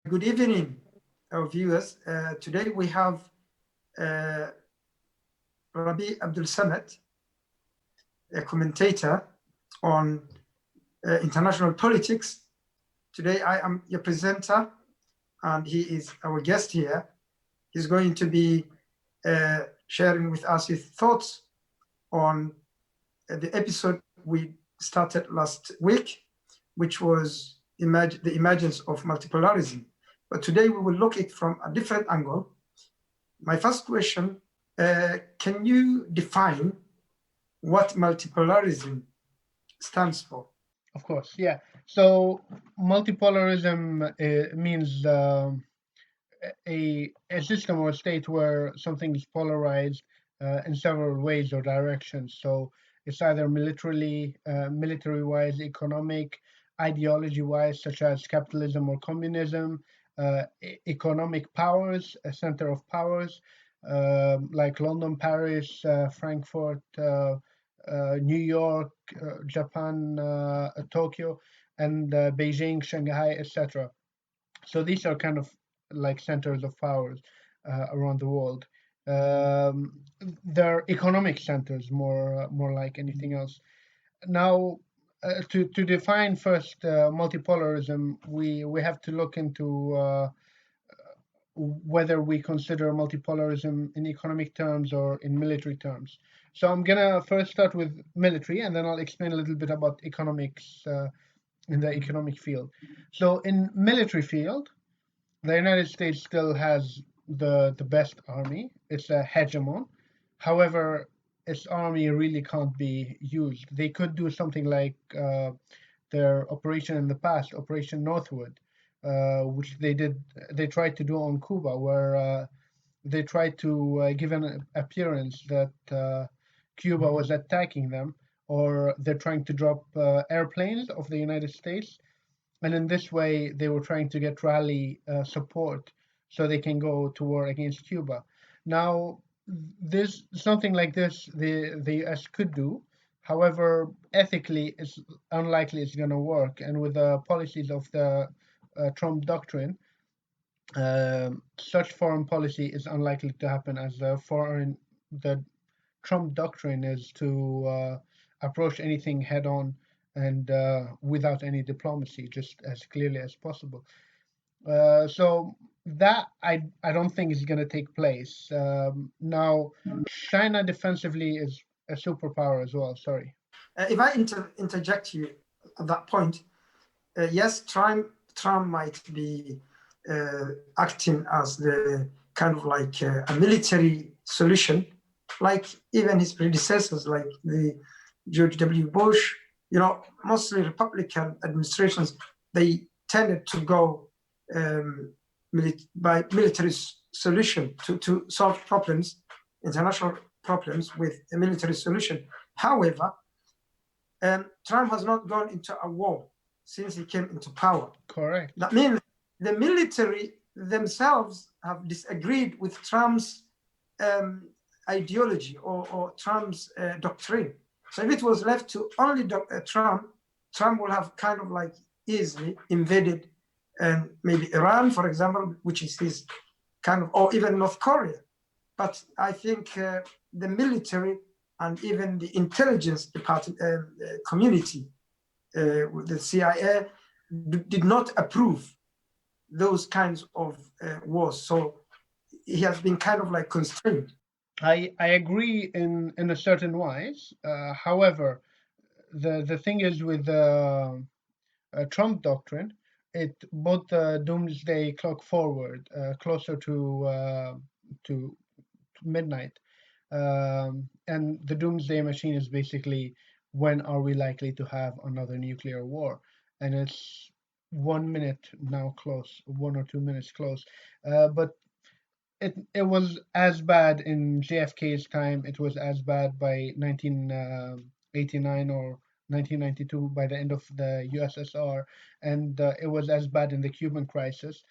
Good evening, our viewers. Today we have uh, Rabie Abdel, a commentator on international politics. Today I am your presenter, and he is our guest here. He's going to be sharing with us his thoughts on the episode we started last week, which was the emergence of multipolarism. But today we will look at it from a different angle. My first question, can you define what multipolarism stands for? Of course, yeah. So multipolarism means a system or state where something is polarized in several ways or directions. So it's either military-wise, economic, ideology-wise, such as capitalism or communism, economic powers, a center of powers, like London, Paris, Frankfurt, New York, Japan, Tokyo, and Beijing, Shanghai, etc. So these are kind of like centers of powers around the world. They're economic centers more like anything else. Now, to define first multipolarism, we have to look into whether we consider multipolarism in economic terms or in military terms. So I'm gonna first start with military, and then I'll explain a little bit about economics in the economic field. So in military field, the United States still has the best army. It's a hegemon. However, its army really can't be used. They could do something like their operation in the past, Operation Northwood, which they did. They tried to do on Cuba, where they tried to give an appearance that Cuba was attacking them, or they're trying to drop airplanes of the United States, and in this way they were trying to get rally support so they can go to war against Cuba. Now, this something like this the US could do. However, ethically, it's unlikely it's going to work, and with the policies of the Trump doctrine, such foreign policy is unlikely to happen, as the Trump doctrine is to approach anything head on and without any diplomacy, just as clearly as possible. So that I don't think is going to take place. Now, China defensively is a superpower as well. Sorry. If I interject you at that point, yes, Trump might be acting as the kind of like a military solution, like even his predecessors, like the George W. Bush, mostly Republican administrations, they tended to go by military solution to solve problems, international problems with a military solution. However, Trump has not gone into a war since he came into power. Correct. That means the military themselves have disagreed with Trump's ideology or Trump's doctrine. So if it was left to only Trump, Trump will have kind of like easily invaded maybe Iran, for example, which is his kind of, or even North Korea. But I think the military and even the intelligence department community, the CIA, did not approve those kinds of wars. So he has been kind of like constrained. I agree in a certain wise. However, the thing is with the Trump doctrine, it brought the doomsday clock forward closer to midnight. And the doomsday machine is basically, when are we likely to have another nuclear war? And it's 1 minute now close, 1 or 2 minutes close. But it was as bad in JFK's time. It was as bad by 1989 or 1992 by the end of the USSR, and it was as bad in the Cuban crisis.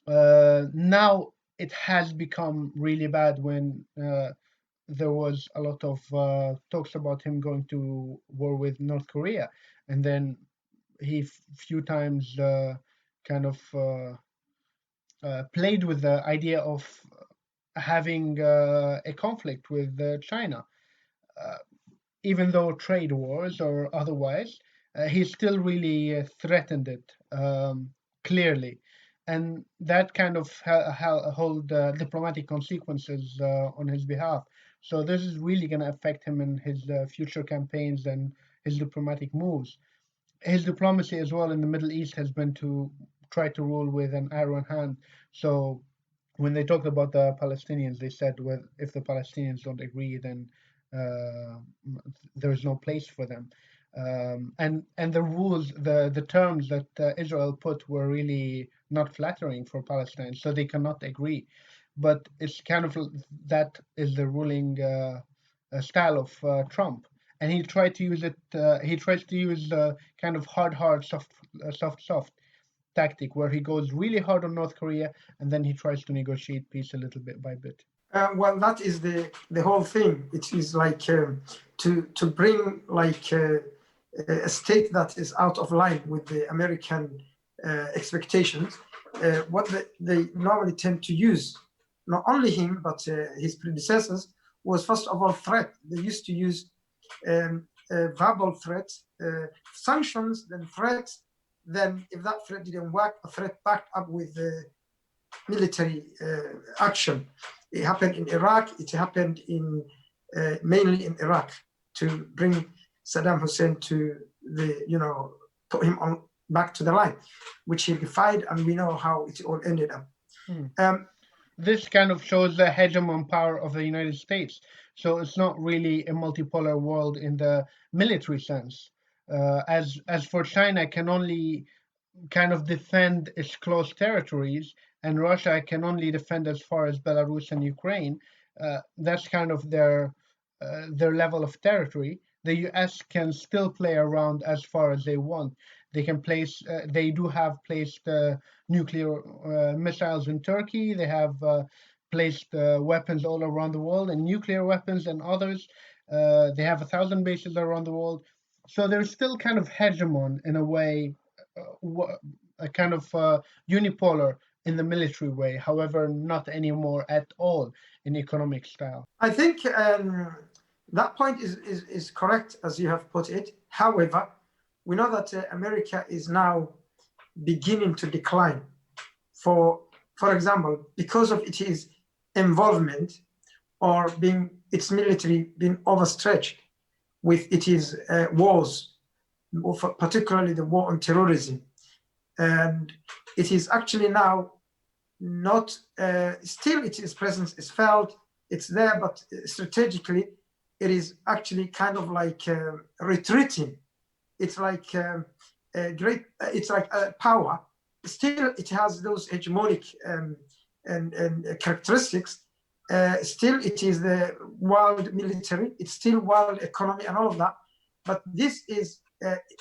Now it has become really bad when there was a lot of talks about him going to war with North Korea, and then he few times kind of played with the idea of having a conflict with China. Even though trade wars or otherwise, he still really threatened it clearly. And that kind of hold diplomatic consequences on his behalf. So this is really going to affect him in his future campaigns and his diplomatic moves. His diplomacy as well in the Middle East has been to try to rule with an iron hand. So when they talked about the Palestinians, they said, well, if the Palestinians don't agree, then uh, there's no place for them. And the rules, the terms that Israel put were really not flattering for Palestine, so they cannot agree. But it's kind of that is the ruling style of Trump, and he tried to use it. He tries to use kind of hard, soft tactic where he goes really hard on North Korea and then he tries to negotiate peace a little bit by bit. Well, that is the whole thing. It is like to bring like a state that is out of line with the American expectations. What they normally tend to use, not only him but his predecessors, was first of all threat. They used to use verbal threats, sanctions, then threats. Then, if that threat didn't work, a threat backed up with military action. It happened in Iraq. It happened in mainly in Iraq to bring Saddam Hussein to the put him on back to the line, which he defied, and we know how it all ended up. This kind of shows the hegemon power of the United States. So it's not really a multipolar world in the military sense. As for China, can only kind of defend its close territories, and Russia can only defend as far as Belarus and Ukraine. That's kind of their level of territory. The U.S. can still play around as far as they want. They can place. They do have placed nuclear missiles in Turkey. They have placed weapons all around the world, and nuclear weapons and others. They have 1,000 bases around the world. So they're still kind of hegemon in a way, a kind of unipolar in the military way. However, not anymore at all in economic style. I think that point is correct as you have put it. However, we know that America is now beginning to decline. For example, because of its involvement or its military being overstretched with its wars, particularly the war on terrorism. And it is actually now not, still its presence is felt, it's there, but strategically it is actually kind of like retreating. It's like it's like power. Still, it has those hegemonic and characteristics. Still, it is the world military. It's still world economy and all of that. But this is,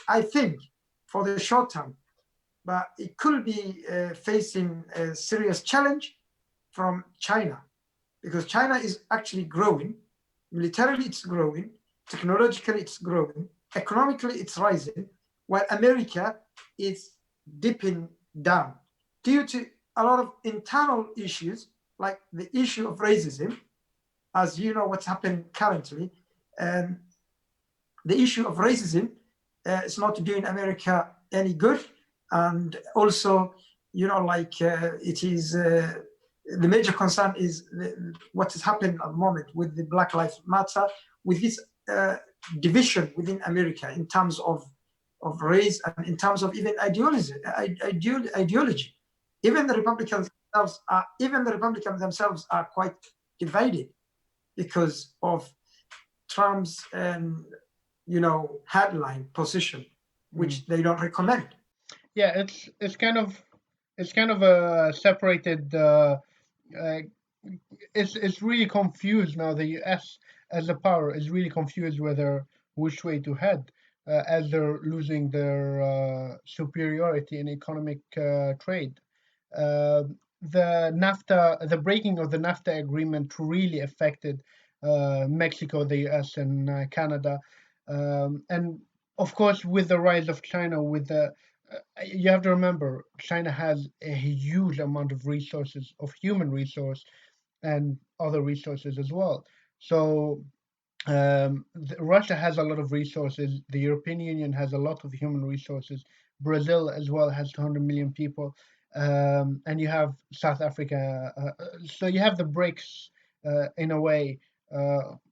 I think, for the short term. But it could be facing a serious challenge from China, because China is actually growing. Militarily, it's growing. Technologically, it's growing. Economically, it's rising, while America is dipping down due to a lot of internal issues, like the issue of racism, as you know what's happening currently. And the issue of racism is not doing America any good. And also, it is the major concern is what is happening at the moment with the Black Lives Matter, with this division within America in terms of race and in terms of even ideology. Even the Republicans themselves are quite divided because of Trump's headline position, which they don't recommend. Yeah, it's kind of a separated. It's really confused now. The U.S. as a power is really confused which way to head, as they're losing their superiority in economic trade. The breaking of the NAFTA agreement really affected Mexico, the U.S., and Canada, and of course, with the rise of China, with the You have to remember, China has a huge amount of resources, of human resource and other resources as well. So Russia has a lot of resources. The European Union has a lot of human resources. Brazil as well has 200 million people, and you have South Africa. So you have the BRICS in a way,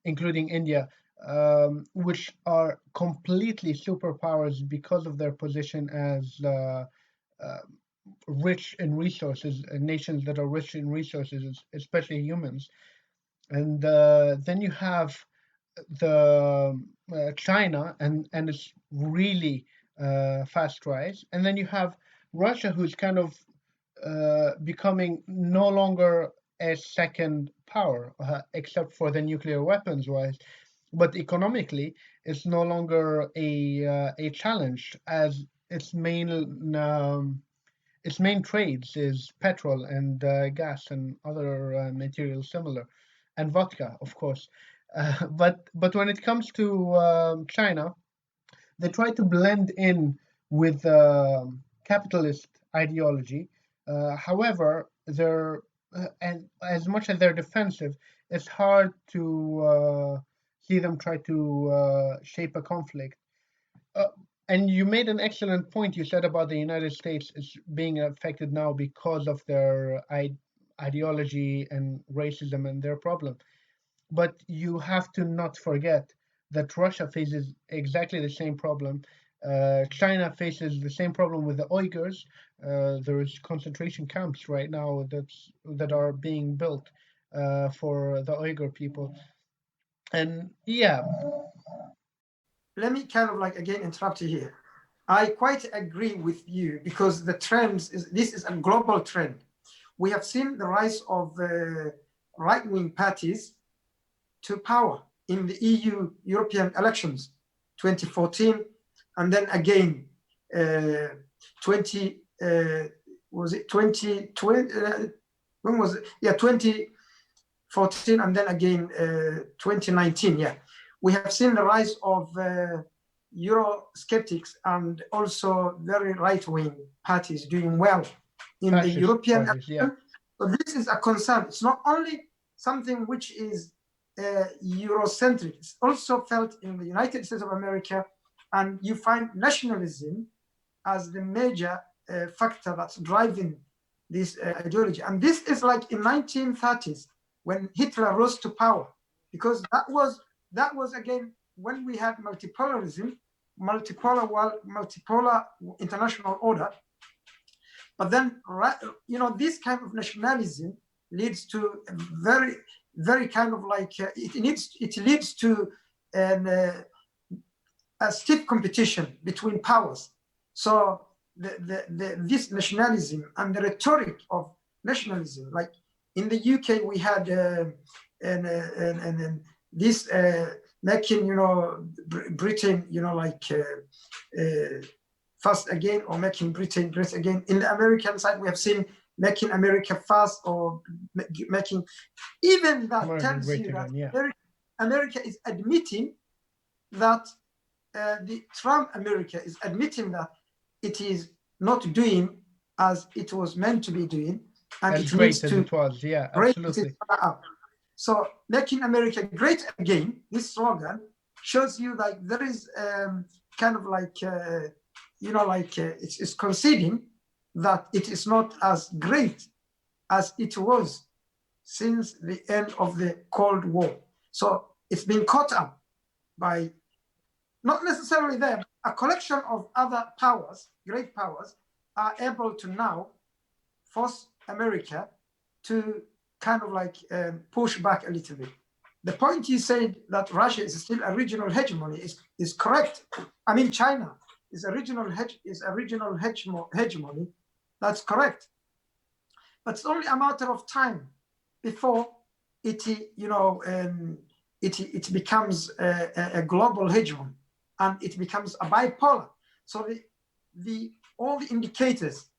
including India, which are completely superpowers because of their position as uh, rich in resources, nations that are rich in resources, especially humans. And then you have the China and its really fast rise, and then you have Russia, who's kind of becoming no longer a second power, except for the nuclear weapons wise, but economically, it's no longer a challenge as its main trades is petrol and gas and other materials similar, and vodka, of course. But when it comes to China, they try to blend in with capitalist ideology. However, they're and as much as they're defensive, it's hard to see them try to shape a conflict. uh, and you made an excellent point. You said about the United States is being affected now because of their ideology and racism and their problem. But you have to not forget that Russia faces exactly the same problem. China faces the same problem with the Uyghurs. There is concentration camps right now that are being built for the Uyghur people. And yeah, Let me kind of like again interrupt you here. I quite agree with you because the trends is this is a global trend. We have seen the rise of right-wing parties to power in the EU European elections, 2014, and then again 20 was it 2020? When was it? Yeah, 2014, and then again 2019. Yeah, we have seen the rise of Eurosceptics and also very right-wing parties doing well in the fascist European parties, yeah. election. So this is a concern. It's not only something which is Eurocentric. It's also felt in the United States of America, and you find nationalism as the major factor that's driving this ideology. And this is like in 1930s when Hitler rose to power, because that was again when we had multipolarism, multipolar world, multipolar international order. But then, this kind of nationalism leads to a very, very kind of like it leads to a stiff competition between powers. So this nationalism and the rhetoric of nationalism, like in the UK, we had this making Britain fast again, or making Britain great again. In the American side, we have seen making America fast, or making, even that America tells great you that again, yeah. America is admitting that the Trump America is admitting that it is not doing as it was meant to be doing, and As it needs great as to it was, yeah, break it absolutely. up. So making America great again, this slogan shows you like there is kind of like it's conceding that it is not as great as it was since the end of the Cold War. So it's been caught up by, not necessarily them, a collection of other powers, great powers, are able to now force America to kind of like push back a little bit. The point you said that Russia is still a regional hegemony is correct. I mean, China is a regional hegemony. That's correct. But it's only a matter of time before it becomes a global hegemon, and it becomes a bipolar. So the all the indicators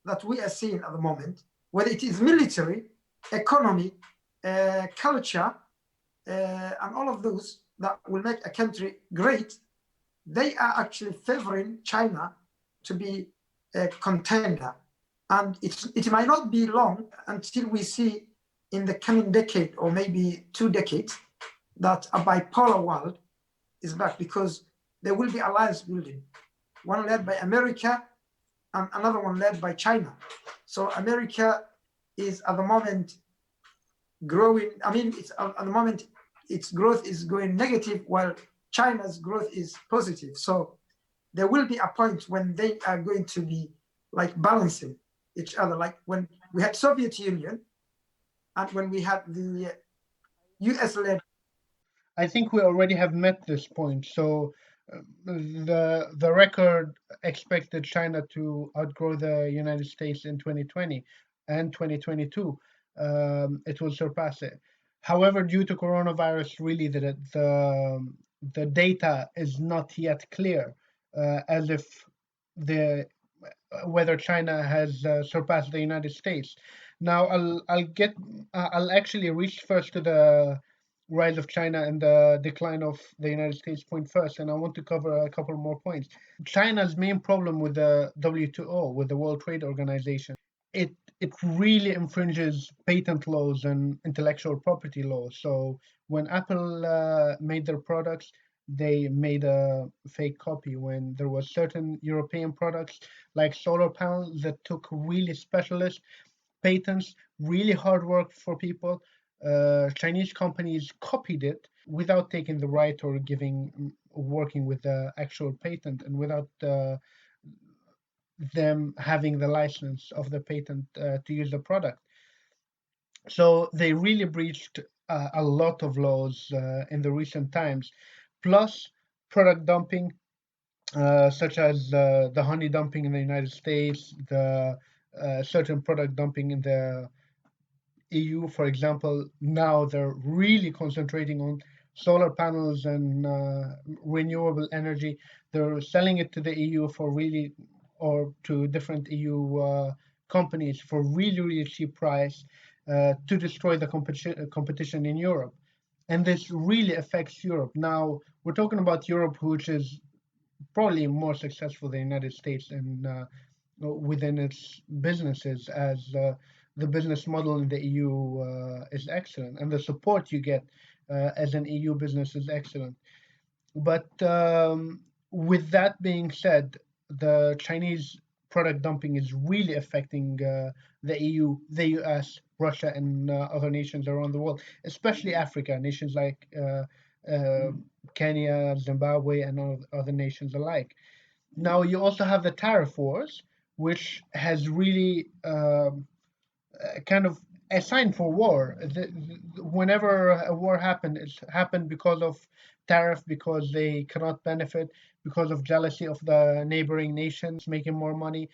that we are seeing at the moment, whether it is military, economy, culture, and all of those that will make a country great, they are actually favoring China to be a contender. And it might not be long until we see in the coming decade or maybe 2 decades that a bipolar world is back, because there will be alliance building, one led by America and another one led by China. So America is at the moment growing. I mean, it's at the moment its growth is going negative while China's growth is positive. So there will be a point when they are going to be like balancing each other, like when we had Soviet Union and when we had the US-led. I think we already have met this point. So the record expected China to outgrow the United States in 2020 and 2022. It will surpass it. However, due to coronavirus, really the data is not yet clear, as if the whether China has surpassed the United States. Now, I'll actually reach first to the rise of China and the decline of the United States point first, and I want to cover a couple more points. China's main problem with the WTO, with the World Trade Organization, it really infringes patent laws and intellectual property laws. So when Apple made their products, they made a fake copy. When there was certain European products like solar panels that took really specialist patents, really hard work for people, Chinese companies copied it without taking the right or working with the actual patent, and without them having the license of the patent to use the product. So they really breached a lot of laws in the recent times, plus product dumping, such as the honey dumping in the United States, the certain product dumping in the EU, for example. Now they're really concentrating on solar panels and renewable energy. They're selling it to the EU for really, or to different EU companies for really, really cheap price to destroy the competition in Europe. And this really affects Europe. Now, we're talking about Europe, which is probably more successful than the United States and within its businesses, as the business model in the EU is excellent, and the support you get as an EU business is excellent. But with that being said, the Chinese product dumping is really affecting the EU, the US, Russia, and other nations around the world, especially Africa, nations like Kenya, Zimbabwe, and other nations alike. Now, you also have the tariff wars, which has really kind of a sign for war. Whenever a war happened, it's happened because of tariff, because they cannot benefit, because of jealousy of the neighboring nations making more money.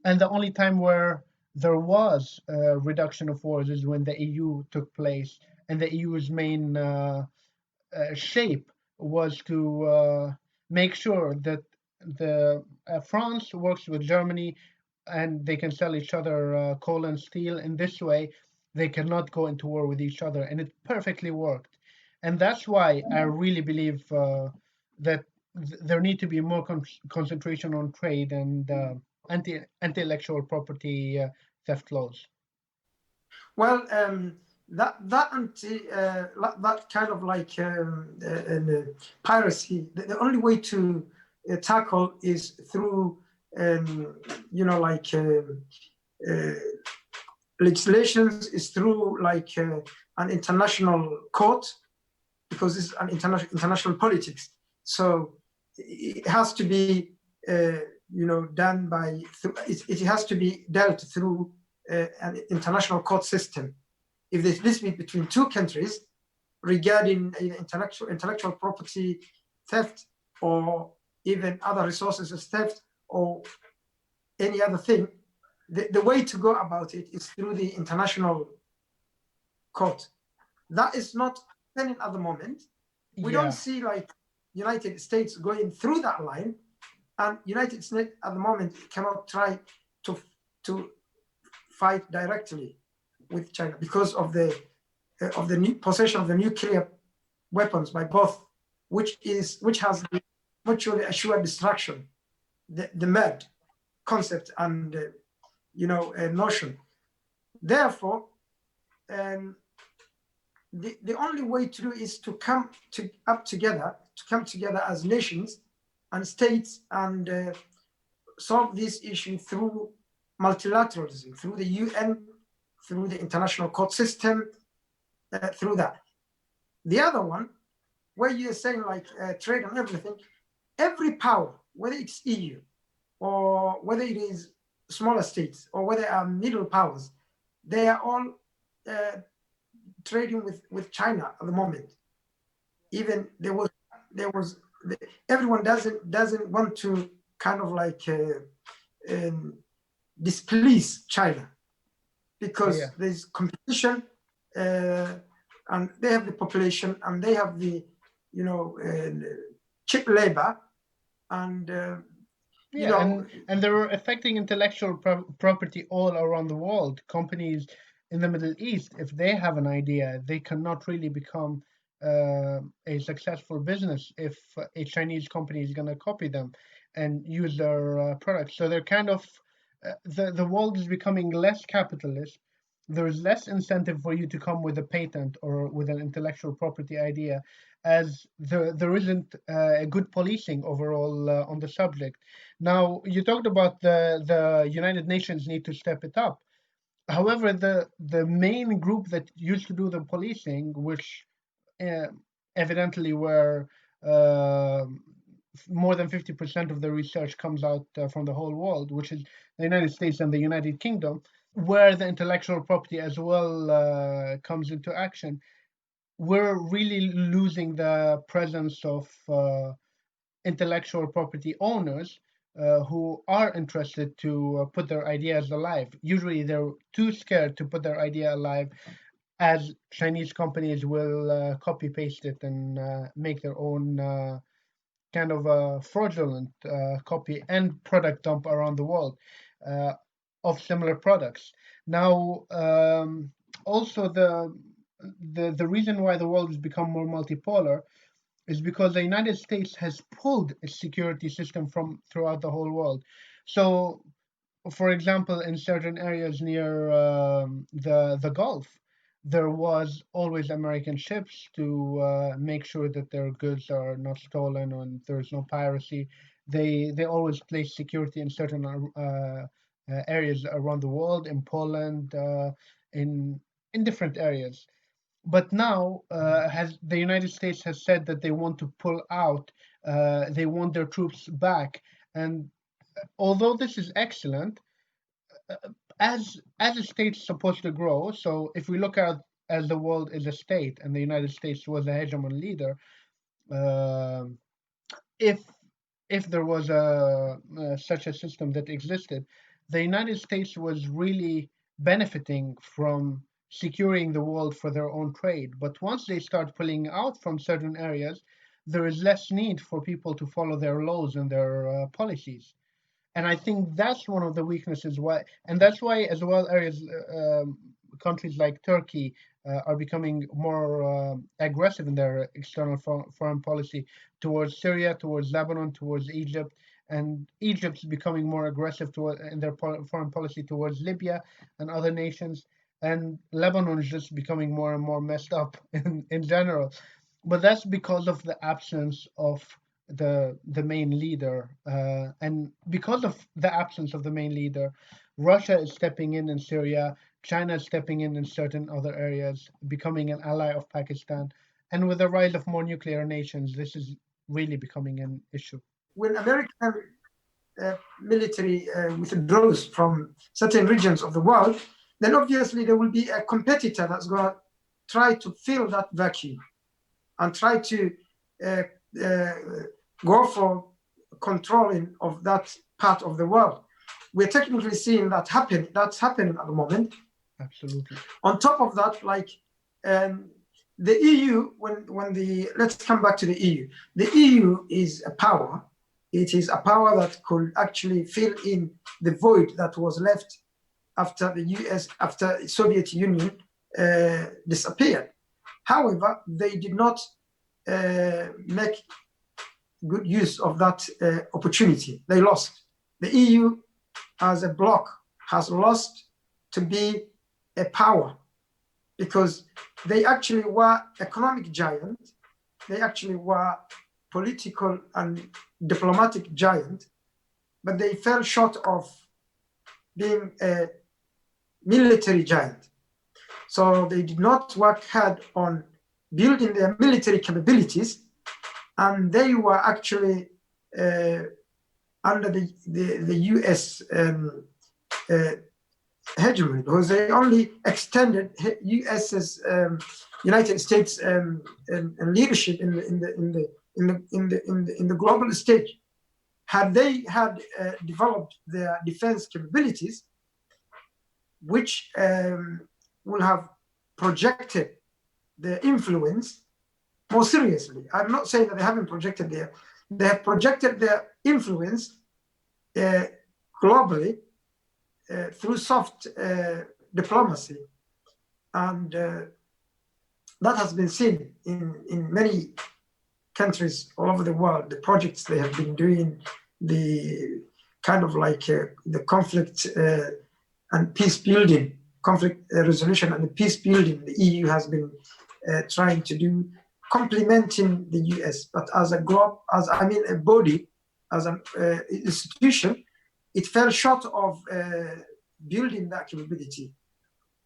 And the only time where there was a reduction of wars is when the EU took place, and the EU's main shape was to make sure that the France works with Germany, and they can sell each other coal and steel. In this way, they cannot go into war with each other, and it perfectly worked. And that's why I really believe that there need to be more concentration on trade and anti-intellectual property theft laws. Well, that kind of like piracy. The only way to tackle is through like legislations, is through like an international court, because it's an international politics. So it has to be done by. It has to be dealt through an international court system. If there's dispute between two countries regarding intellectual property theft, or even other resources theft, or any other thing, the way to go about it is through the international court. That is not happening at the moment. We don't see like United States going through that line, and United States at the moment cannot try to fight directly with China because of the possession of the nuclear weapons by both, which has mutually assured destruction, the MED. concept and notion. Therefore, the only way to do is to come together as nations and states and solve this issue through multilateralism, through the UN, through the international court system, through that. The other one, where you're saying like trade and everything, every power, whether it's EU or whether it is smaller states or whether are middle powers, they are all trading with China at the moment. Even everyone doesn't want to kind of like displease China because there's competition and they have the population and they have the cheap labor and and they're affecting intellectual property all around the world. Companies in the Middle East, if they have an idea, they cannot really become a successful business if a Chinese company is going to copy them and use their products. So they're kind of the world is becoming less capitalist. There's less incentive for you to come with a patent or with an intellectual property idea, as there isn't a good policing overall on the subject. Now, you talked about the United Nations need to step it up. However, the main group that used to do the policing, which evidently were more than 50% of the research comes out from the whole world, which is the United States and the United Kingdom, where the intellectual property as well comes into action, we're really losing the presence of intellectual property owners who are interested to put their ideas alive. Usually they're too scared to put their idea alive, as Chinese companies will copy paste it and make their own kind of a fraudulent copy and product dump around the world of similar products. Now, also the reason why the world has become more multipolar is because the United States has pulled its security system from throughout the whole world. So, for example, in certain areas near the Gulf, there was always American ships to make sure that their goods are not stolen and there's no piracy. They always place security in certain areas around the world, in Poland, in different areas. But now, has the United States has said that they want to pull out, they want their troops back, and although this is excellent, as a state's supposed to grow. So if we look at as the world is a state and the United States was a hegemon leader, uh, if there was such a system that existed, the United States was really benefiting from securing the world for their own trade. But once they start pulling out from certain areas, there is less need for people to follow their laws and their policies. And I think that's one of the weaknesses why, and that's why as well areas, countries like Turkey are becoming more aggressive in their external foreign policy towards Syria, towards Lebanon, towards Egypt, and Egypt's becoming more aggressive in their foreign policy towards Libya and other nations, and Lebanon is just becoming more and more messed up in general. But that's because of the absence of the main leader, and because of the absence of the main leader, Russia is stepping in Syria, China is stepping in certain other areas, becoming an ally of Pakistan, and with the rise of more nuclear nations, this is really becoming an issue. When American military withdraws from certain regions of the world, then obviously there will be a competitor that's going to try to fill that vacuum and try to go for controlling of that part of the world. We're technically seeing that happen. That's happening at the moment. Absolutely. On top of that, like the EU, let's come back to the EU. The EU is a power. It is a power that could actually fill in the void that was left after the Soviet Union disappeared. However, they did not make good use of that opportunity. They lost. The EU as a bloc has lost to be a power, because they actually were economic giants, they actually were political and diplomatic giant, but they fell short of being a military giant. So they did not work hard on building their military capabilities, and they were actually under the US hegemony, because they only extended US's United States leadership in the global stage. Had they had developed their defense capabilities, which will have projected their influence more seriously. I'm not saying that they haven't projected they have projected their influence globally through soft diplomacy. And that has been seen in many countries all over the world, the projects they have been doing, the kind of like the conflict and peace building, conflict resolution and the peace building the EU has been trying to do, complementing the US. But as a globe, a body, as an institution, it fell short of building that capability,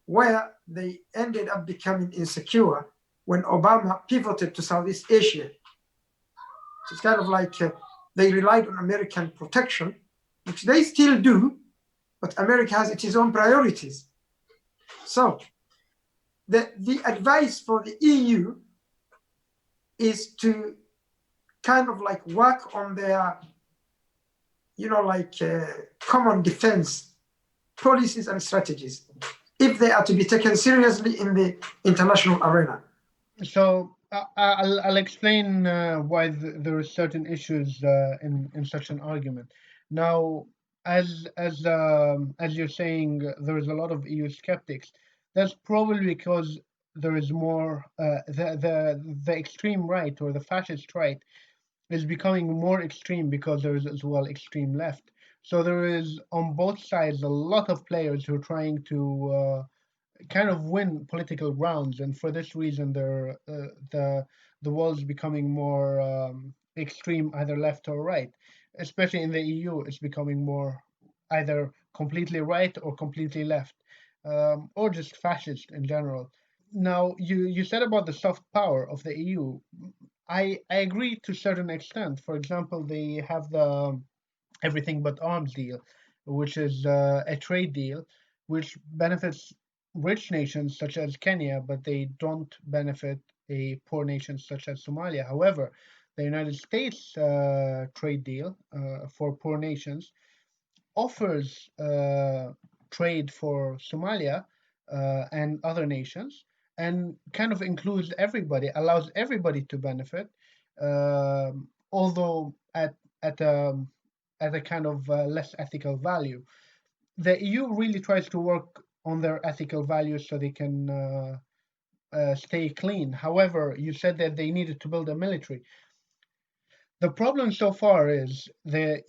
where they ended up becoming insecure when Obama pivoted to Southeast Asia. So it's kind of like they relied on American protection, which they still do, but America has its own priorities. So the advice for the EU is to kind of like work on their, common defense policies and strategies, if they are to be taken seriously in the international arena. So I'll explain why there are certain issues in such an argument. Now, as you're saying, there is a lot of EU skeptics. That's probably because there is more the extreme right or the fascist right is becoming more extreme because there is as well extreme left. So there is on both sides a lot of players who are trying to kind of win political grounds, and for this reason, the world is becoming more extreme, either left or right. Especially in the EU, it's becoming more either completely right or completely left, or just fascist in general. Now, you said about the soft power of the EU. I agree to a certain extent. For example, they have the everything but arms deal, which is a trade deal which benefits rich nations such as Kenya, but they don't benefit a poor nation such as Somalia. However, the United States trade deal for poor nations offers trade for Somalia and other nations, and kind of includes everybody, allows everybody to benefit, although at a at a kind of less ethical value. The EU really tries to work on their ethical values so they can stay clean. However, you said that they needed to build a military. The problem so far is the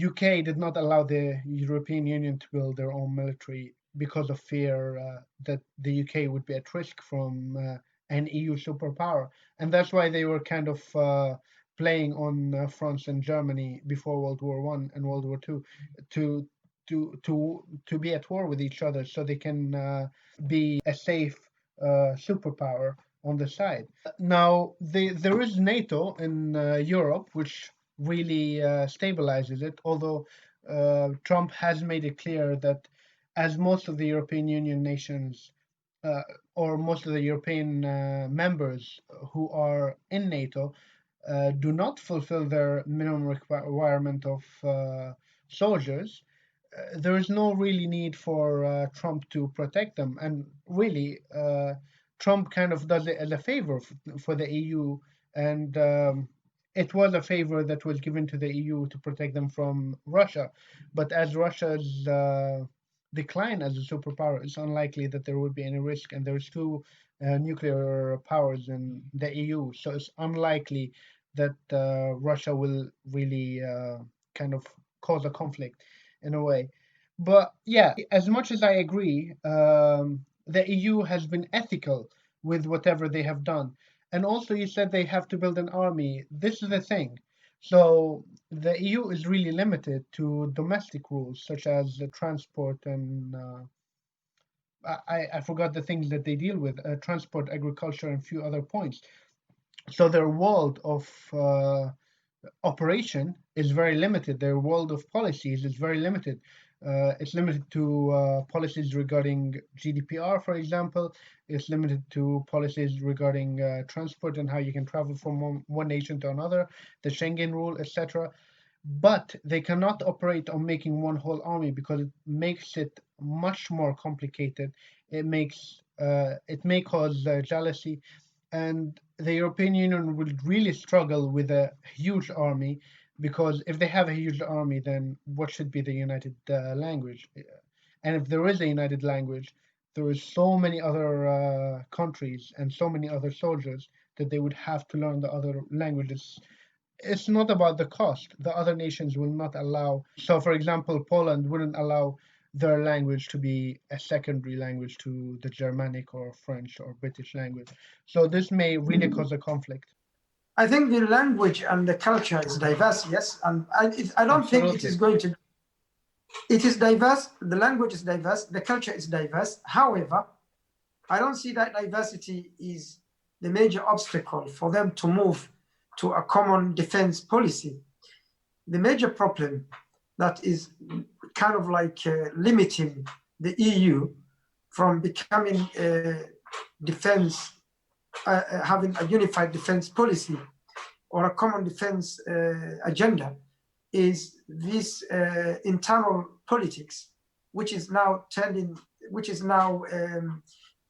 UK did not allow the European Union to build their own military because of fear that the UK would be at risk from an EU superpower, and that's why they were kind of playing on France and Germany before World War One and World War Two to to be at war with each other so they can be a safe superpower on the side. Now, there is NATO in Europe, which really stabilizes it, although Trump has made it clear that as most of the European Union nations uh, or most of the European members who are in NATO do not fulfill their minimum requirement of soldiers, there is no really need for Trump to protect them. And really, Trump kind of does it as a favor for the EU, and it was a favor that was given to the EU to protect them from Russia. But as Russia's decline as a superpower, it's unlikely that there would be any risk. And there's two nuclear powers in the EU, so it's unlikely that Russia will really kind of cause a conflict in a way. But yeah, as much as I agree, the EU has been ethical with whatever they have done. And also, you said they have to build an army. This is the thing. So the EU is really limited to domestic rules, such as transport and I forgot the things that they deal with, transport, agriculture, and a few other points. So their world of operation is very limited. Their world of policies is very limited. It's limited to policies regarding GDPR, for example. It's limited to policies regarding transport and how you can travel from one nation to another, the Schengen rule, etc. But they cannot operate on making one whole army because it makes it much more complicated. It may cause jealousy, and the European Union will really struggle with a huge army because if they have a huge army, then what should be the united language? And if there is a united language, there is so many other countries and so many other soldiers that they would have to learn the other languages. It's not about the cost. The other nations will not allow. So, for example, Poland wouldn't allow their language to be a secondary language to the Germanic or French or British language. So this may really cause a conflict. I think the language and the culture is diverse, yes, and I don't think it is going to. It is diverse. The language is diverse. The culture is diverse. However, I don't see that diversity is the major obstacle for them to move to a common defense policy. The major problem that is kind of like limiting the EU from becoming a defense, having a unified defense policy or a common defense agenda is this internal politics, which is now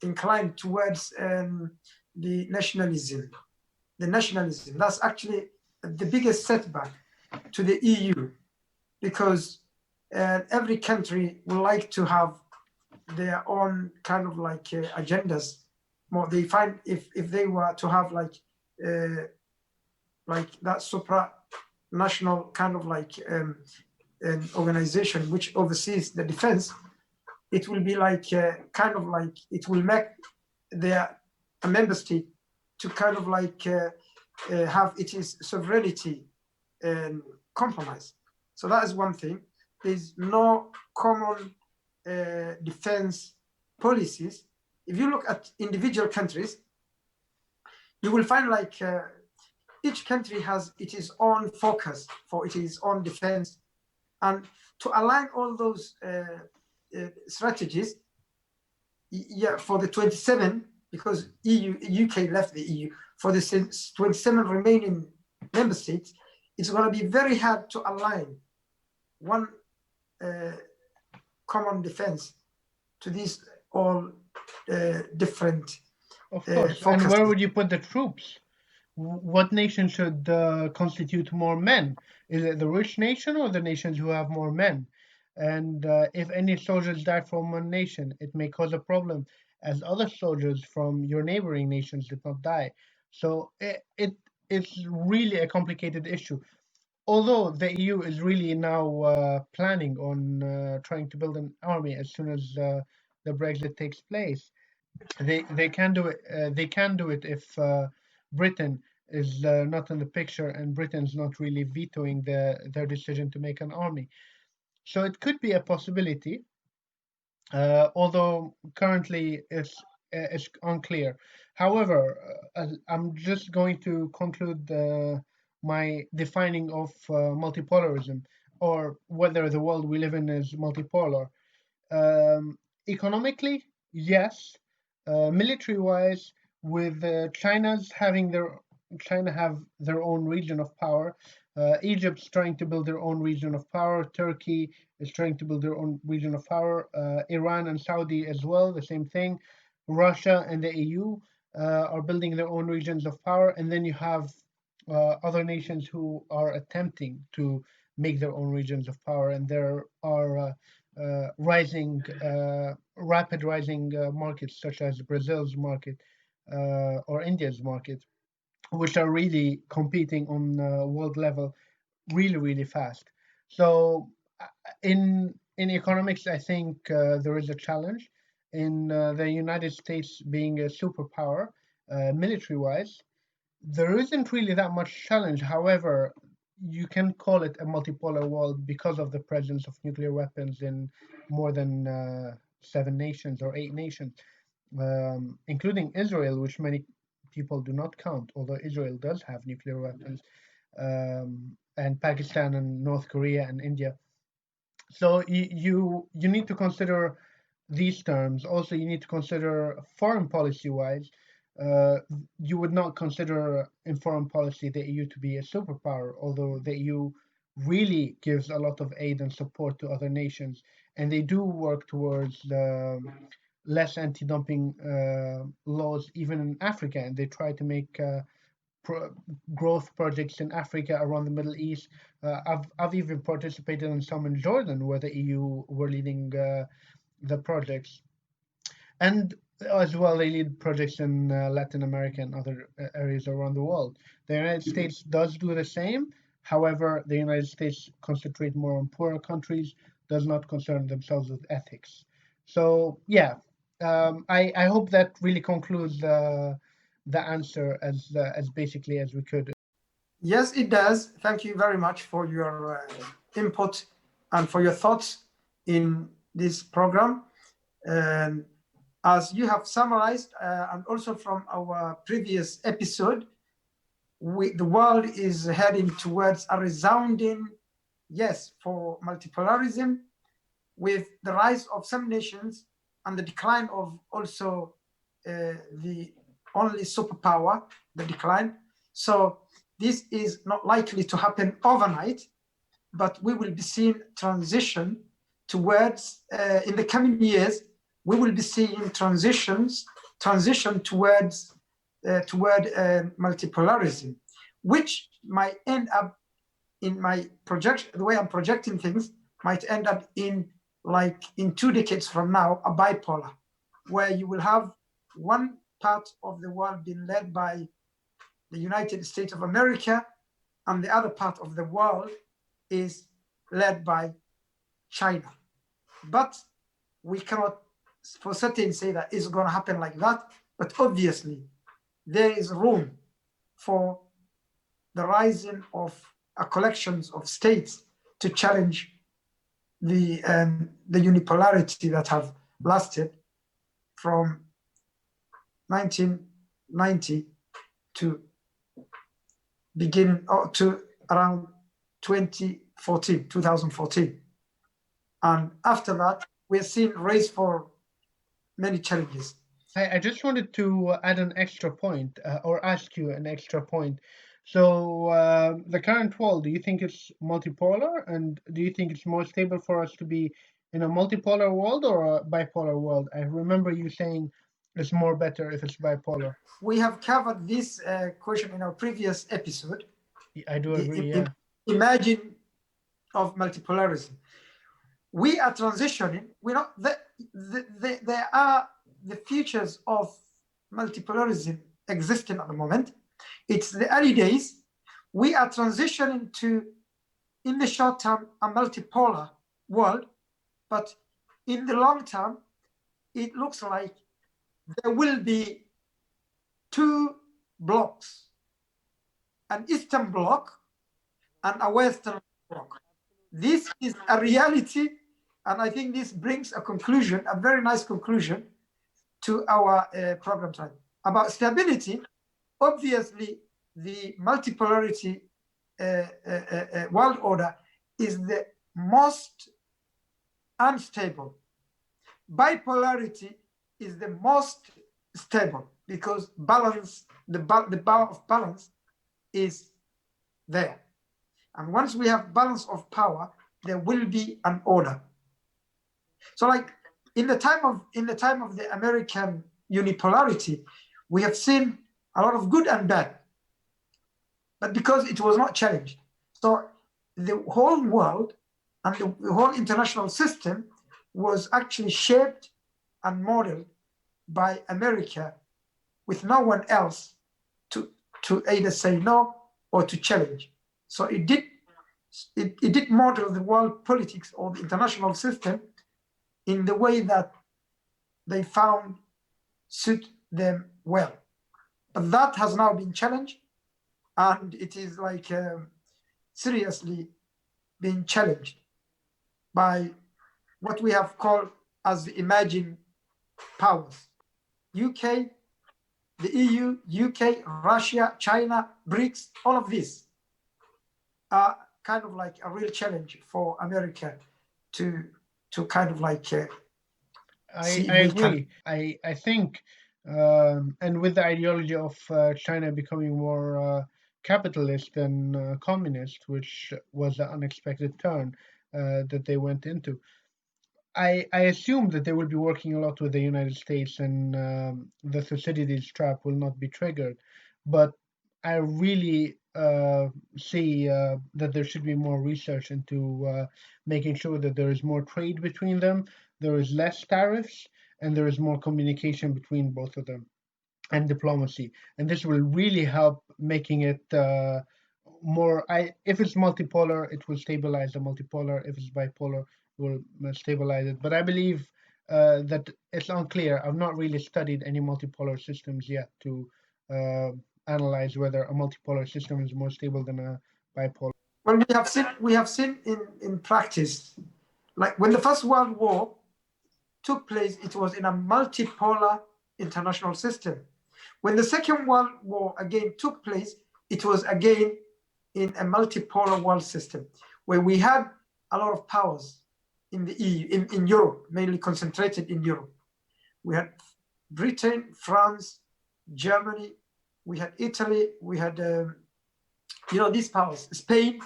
inclined towards the nationalism. The nationalism, that's actually the biggest setback to the EU, because every country would like to have their own kind of like agendas. More they find if they were to have like that supranational kind of like an organization which oversees the defense, it will be like kind of like it will make their a member state to kind of like have its sovereignty compromised. So that is one thing. There's no common defense policies. If you look at individual countries, you will find like each country has its own focus for its own defense. And to align all those strategies, yeah, for the 27, because UK left the EU, for the 27 remaining member states, it's going to be very hard to align one common defense to these all different. Of course. And where would you put the troops? What nation should constitute more men? Is it the rich nation or the nations who have more men? And if any soldiers die from one nation, it may cause a problem, as other soldiers from your neighboring nations did not die. So it's really a complicated issue. Although the EU is really now planning on trying to build an army as soon as the Brexit takes place, they can do it. They can do it if Britain is not in the picture and Britain's not really vetoing their decision to make an army. So it could be a possibility, although currently it's unclear. However, I'm just going to conclude my defining of multipolarism, or whether the world we live in is multipolar. Economically, yes. Military-wise, with China have their own region of power. Egypt's trying to build their own region of power. Turkey is trying to build their own region of power. Iran and Saudi as well, the same thing. Russia and the EU are building their own regions of power, and then you have other nations who are attempting to make their own regions of power, and there are rapid rising markets such as Brazil's market or India's market, which are really competing on world level really, really fast. So in economics, I think there is a challenge in the United States being a superpower, military-wise. There isn't really that much challenge. However, you can call it a multipolar world because of the presence of nuclear weapons in more than 7 nations or 8 nations, including Israel, which many people do not count, although Israel does have nuclear weapons, and Pakistan and North Korea and India. So you need to consider these terms. Also, you need to consider foreign policy wise. Uh, you would not consider in foreign policy the EU to be a superpower, although the EU really gives a lot of aid and support to other nations, and they do work towards less anti-dumping laws even in Africa, and they try to make growth projects in Africa, around the Middle East. I've even participated in some in Jordan where the EU were leading the projects, and as well they lead projects in Latin America and other areas around the world. The United States does do the same. However, the United States concentrate more on poorer countries, does not concern themselves with ethics. So yeah, I hope that really concludes the answer as basically as we could. Yes, it does. Thank you very much for your input and for your thoughts in this program. And as you have summarized, and also from our previous episode, the world is heading towards a resounding yes for multipolarism, with the rise of some nations and the decline of also the only superpower, the decline. So this is not likely to happen overnight, but we will be seeing transition towards, in the coming years, we will be seeing transition towards toward multipolarism, which might end up in my projection, the way I'm projecting things, might end up in like in 2 decades from now, a bipolar, where you will have one part of the world being led by the United States of America, and the other part of the world is led by China. But we cannot for certain say that it's going to happen like that. But obviously, there is room for the rising of a collections of states to challenge the unipolarity that have lasted from 1990 to beginning to around 2014. And after that, we're seeing race for many challenges. I just wanted to add an extra point or ask you an extra point. So the current world, do you think it's multipolar, and do you think it's more stable for us to be in a multipolar world or a bipolar world? I remember you saying it's more better if it's bipolar. We have covered this question in our previous episode. I do agree, yeah. Imagine of multipolarism. We are transitioning. We're not. There are the features of multipolarism existing at the moment. It's the early days. We are transitioning to, in the short term, a multipolar world, but in the long term, it looks like there will be 2 blocks, an Eastern bloc and a Western bloc. This is a reality, and I think this brings a conclusion, a very nice conclusion to our program time. About stability, obviously, the multipolarity world order is the most unstable. Bipolarity is the most stable because balance, the power of balance is there. And once we have balance of power, there will be an order. So like in the time of the American unipolarity, we have seen a lot of good and bad, but because it was not challenged. So the whole world and the whole international system was actually shaped and modeled by America, with no one else to either say no or to challenge. So it did it did model the world politics or the international system in the way that they found suit them well. But that has now been challenged, and it is like seriously being challenged by what we have called as the emerging powers. UK, the EU, UK, Russia, China, BRICS, all of these are kind of like a real challenge for America to kind of like see I if they can. agree. I think, and with the ideology of China becoming more capitalist than communist, which was the unexpected turn that they went into. I assume that they will be working a lot with the United States, and the Thucydides trap will not be triggered. But I really see that there should be more research into making sure that there is more trade between them, there is less tariffs, and there is more communication between both of them, and diplomacy. And this will really help making it more. If it's multipolar, it will stabilize the multipolar. If it's bipolar, it will stabilize it. But I believe that it's unclear. I've not really studied any multipolar systems yet to analyze whether a multipolar system is more stable than a bipolar. Well, we have seen in practice, like when the First World War took place, it was in a multipolar international system. When the Second World War again took place, it was again in a multipolar world system, where we had a lot of powers in the EU, in Europe, mainly concentrated in Europe. We had Britain, France, Germany, we had Italy, we had these powers, Spain,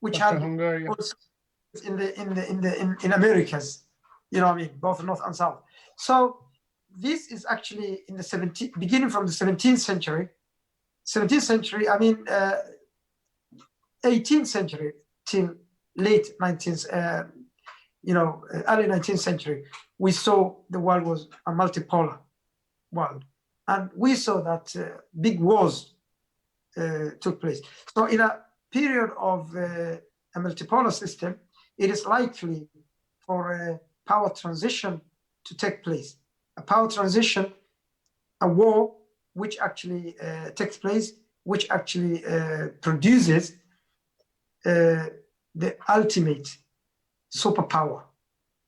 which had Hungary. also in Americas, what I mean, both North and South. So this is actually in the beginning from the 17th century. 17th century, I mean, 18th century till late 19th, early 19th century, we saw the world was a multipolar world, and we saw that big wars took place. So in a period of a multipolar system, it is likely for a power transition to take place. A power transition, a war which actually takes place, which actually produces the ultimate superpower,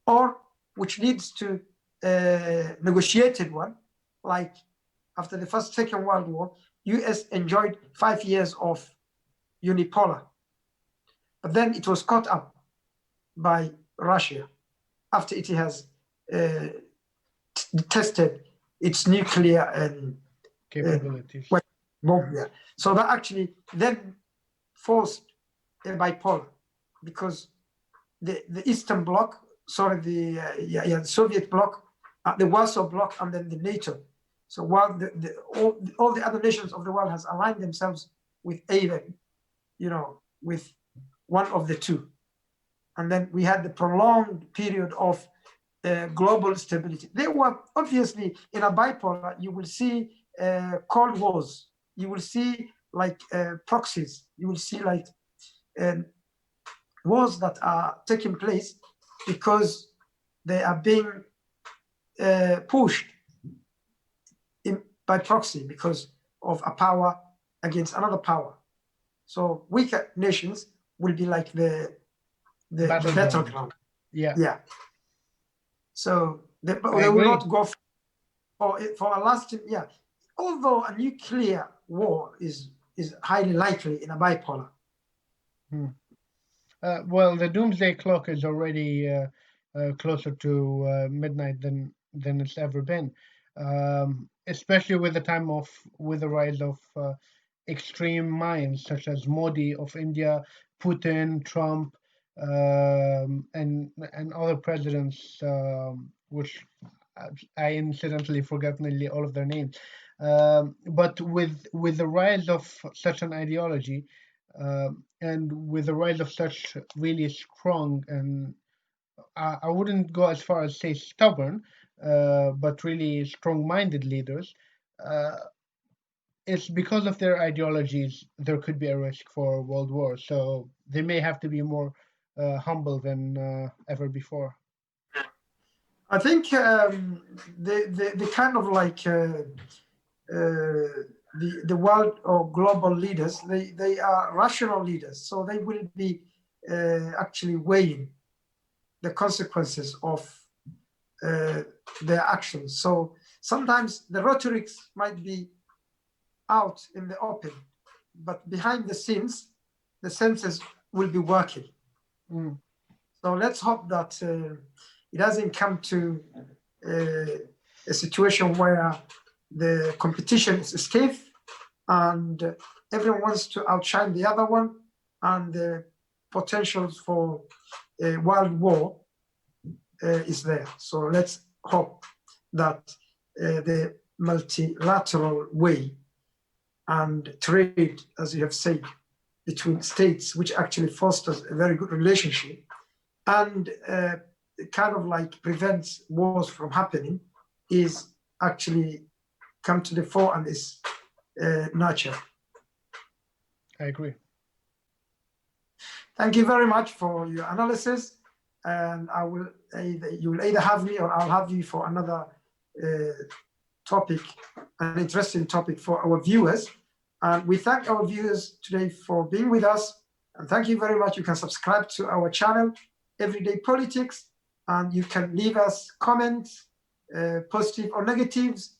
or which leads to a negotiated one, like after the Second World War, US enjoyed 5 years of unipolar, but then it was caught up by Russia after it has tested its nuclear and capabilities. Bomb. So that actually then forced a bipolar, because the Eastern Bloc, sorry, the Soviet Bloc, the Warsaw Bloc, and then the NATO. So while all the other nations of the world has aligned themselves with either, with one of the two. And then we had the prolonged period of global stability. They were obviously in a bipolar. You will see cold wars. You will see like proxies. You will see like wars that are taking place because they are being pushed by proxy because of a power against another power. So weaker nations will be like the battleground. Yeah. So they will not go for a lasting. Yeah. Although a nuclear war is highly likely in a bipolar. Well, the doomsday clock is already closer to midnight than it's ever been, especially with the rise of extreme minds such as Modi of India, Putin, Trump, and other presidents, which I incidentally forgot nearly all of their names. But with the rise of such an ideology, and with the rise of such really strong, and I wouldn't go as far as say stubborn, but really strong-minded leaders, it's because of their ideologies, there could be a risk for world war. So they may have to be more humble than ever before. I think the kind of like the world or global leaders, they are rational leaders, so they will be actually weighing the consequences of their actions. So sometimes the rhetorics might be out in the open, but behind the scenes, the senses will be working. Mm. So let's hope that it doesn't come to a situation where the competition is stiff and everyone wants to outshine the other one, and the potentials for a world war is there. So let's hope that the multilateral way and trade, as you have said, between states, which actually fosters a very good relationship and kind of like prevents wars from happening, is actually come to the fore and is nurtured. I agree. Thank you very much for your analysis, and you will either have me or I'll have you for another topic, an interesting topic for our viewers. And we thank our viewers today for being with us, and thank you very much. You can subscribe to our channel, Everyday Politics, and you can leave us comments, positive or negatives.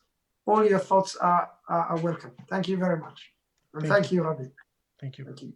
All your thoughts are welcome. Thank you very much. And thank you, Rabie. Thank you. Thank you.